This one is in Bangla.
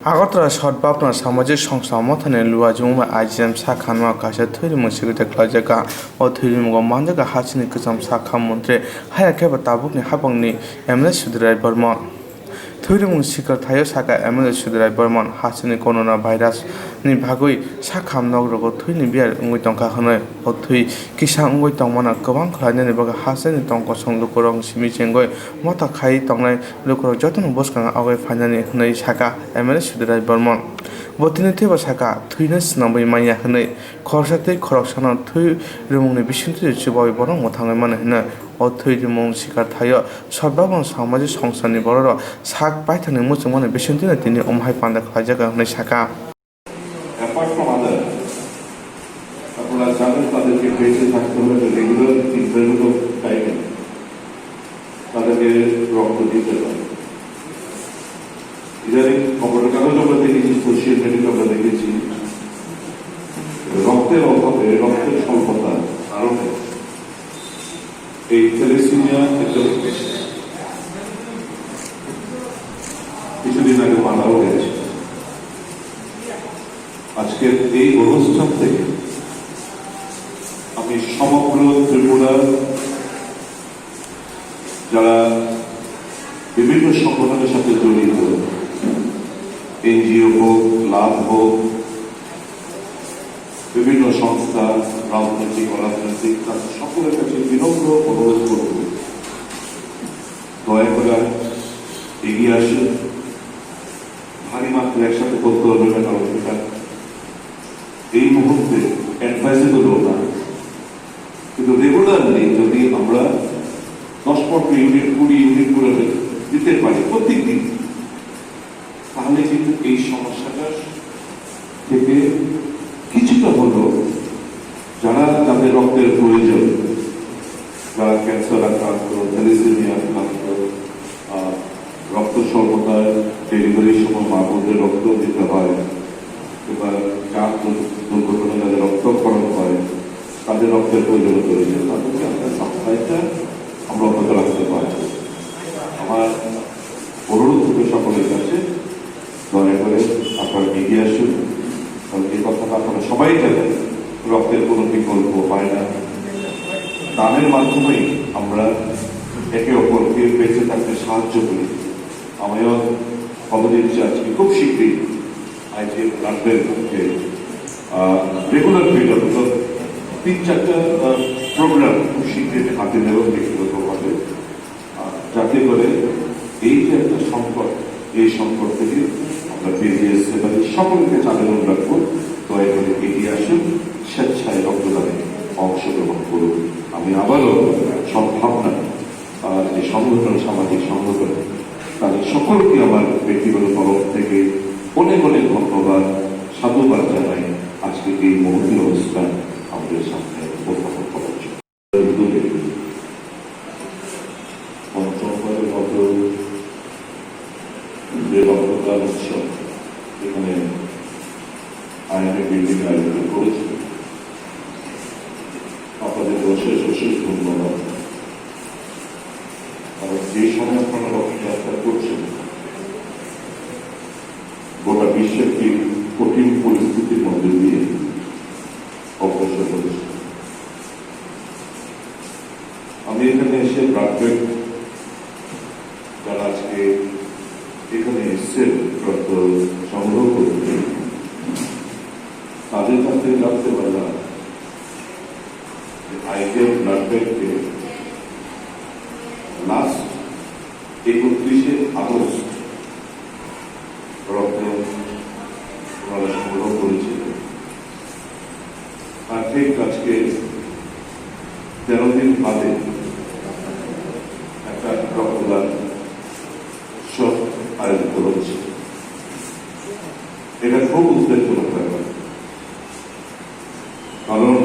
আগরতলা সদ্ভাবনা সামাজিক সংস্থা মথানে লুয়াজুমা আইজিএম সাখানমা কাছে থৈরিমু সিগিতে ক্লাজাকা ও থৈরিমুগো মানজাকা হাসিনি কসম সাখা মন্ত্রে হায়াকেবা তাবুকনি হাবংনি এমএলএ সুদিরাই বর্মন থৈরিমু সিকার থাयो সাকা এমএলএ সুদিরাই বর্মন হাসিনি corona virus ni bagui sakham nogrgo thuini biar ungoi tongkha hwnoi o thui kisa ungoi tongmana gobang khlaini ni baga hasani tongko songlu korong simi chengoi mata khai tongnai lukorok jotoni boskang agai phainani hnoi saka MLA Sudirai Burman botini theba saka thuina snambai maya hnoi khorsatei khoroksana thui rumungni bisinti chubai borong mothangai mane hna o thui rumung sikar thayo সর্বাবন সামাজিক সংস্থানি বড় সাক পাইথানি মুচুমনে বিসন্তি তিনি অমহাই পান্দা খাজাকা hnoi saka apart from other আপনারা জানেন তাদেরকে বেঁচে থাকতে হলে রেগুলার ইন্টারভিউ টাইমে তাদেরকে রক্ত দিতে হয়। ইদানিং খবরের কাগজ আমরা দেখেছি, সোশ্যাল মিডিয়া আমরা দেখেছি, রক্তের অভাবে রক্তের স্বল্পতার কারণে এই থ্যালাসেমিয়া কিছুদিন আগে মারাও গেছে। আজকের এই অনুষ্ঠান থেকে আমি সমগ্র ত্রিপুরার যারা বিভিন্ন সংগঠনের সাথে জড়িত, এনজিও হোক, ক্লাব হোক, বিভিন্ন সংস্থা, রাজনৈতিক অরাজনৈতিক, তাদের সকলের কাছে বিনম্র অনুরোধ করব, দয়া করে এগিয়ে আসে। ভারী মাত্রা একসাথে করতে হবে না, কারণ সেটা এই মুহূর্তে অ্যাডভাইজেবল না, কিন্তু রেগুলারলি যদি আমরা 10-15 ইউনিট 20 ইউনিট করে দিতে পারি প্রত্যেক দিন, তাহলে কিন্তু এই সমস্যাটা থেকে কিছুটা হলো যারা তাদের রক্তের প্রয়োজন, যারা ক্যান্সার আক্রান্ত, থ্যালাসেমিয়া আক্রান্ত, রক্ত স্বল্পতায় ডেলিভারির সময় মা বোনদের রক্ত দিতে হয়, কিংবা চাপ দুর্ঘটনায় যাদের রক্তক্ষরণ হয়, তাদের রক্তের প্রয়োজন রয়েছে, তাদেরকে আমরা সাপ্লাইটা আমরা অব্যাহত রাখতে পারি। আমার অনুরোধ থেকে সকলের কাছে দয়া করে আপনারা এগিয়ে আসুন, কারণ এই কথাটা আপনারা সবাই জানেন, রক্তের কোনো বিকল্প হয় না। দানের মাধ্যমেই আমরা একে অপরকে বেঁচে থাকতে সাহায্য করি। আমিও খবর দিচ্ছি আজকে খুব শীঘ্রই আইজিএম ব্লাডের মধ্যে রেগুলার ফিল্ড 3-4টা প্রোগ্রাম খুব শীঘ্রই হাতে নেব ব্যক্তিগতভাবে, যাতে করে এই যে একটা সংকট, এই সংকট থেকে আমরা বেরিয়ে আসতে পারি। সকলকে চালানো রাখবো, দয়া করে এগিয়ে আসুন, স্বেচ্ছায় রক্তদানে অংশগ্রহণ করুন। আমি আবারও সদ্ভাবনা যে সংগঠন, সামাজিক সংগঠন, তাদের সকলকে আমার ব্যক্তিগত তরফ থেকে অনেক অনেক ধন্যবাদ, সাধুবাদ জানাই আজকে এই মহতি অনুষ্ঠান আমাদের সামনে উপস্থাপন করার জন্য। পঞ্চমবারের মতো যে রক্তদান উৎসব এখানে আইনের বিল্ডিং আয়োজন করেছে, আপনাদের অশেষ অশেষ ধন্যবাদ। কারণ যে সময় আপনারা রক্তযাত্রা করছেন, গোটা বিশ্বের কি কঠিন পরিস্থিতির মধ্যে দিয়ে অগ্রসর হয়েছে। আমি এখানে এসে ব্লাড ব্যাংক যারা আজকে এখানে এসছেন রক্ত সংগ্রহ করতে, তাদের কাছ থেকে জানতে পারলাম আইজিএম ব্লাড ব্যাংকে লাস্ট 31শে আগস্ট রক্ত ওনারা সংগ্রহ করেছিল, আর ঠিক আজকে 13 দিন বাদে একটা রক্তদান উৎসব আয়োজিত হচ্ছে। এটা খুব উদ্বেগজনক ব্যাপার, কারণ